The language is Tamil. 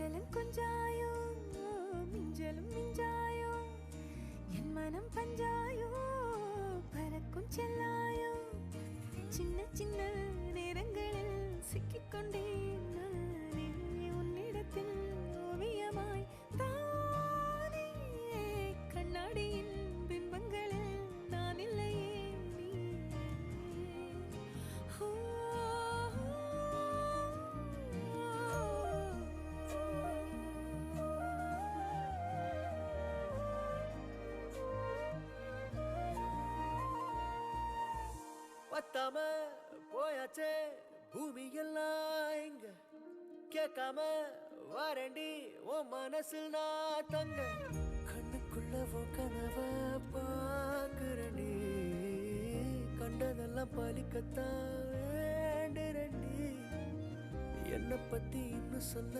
கொஞ்சலும் கொஞ்சாயோ மிஞ்சலும் மிஞ்சாயோ என் மனம் பஞ்சாயோ பறக்கும் செல்லாயோ சின்ன சின்ன நேரங்களில் சிக்கிக்கொண்டேன் நானே உன்னிடத்தில் ஓவியமாய் தானே கண்ணாடியின் பிம்பங்களில் நான் இல்லையே நீ பத்தாம போயாச்சே பூமி எல்லாம் இங்க கேட்காம வாரண்டி உன் மனசில் நான் தங்க கண்ணுக்குள்ள உன் கனவ பாக்குறண்டி கண்டதெல்லாம் பலிக்கத்தான் வேண்டுறண்டி என்னை பத்தி இன்னும் சொல்ல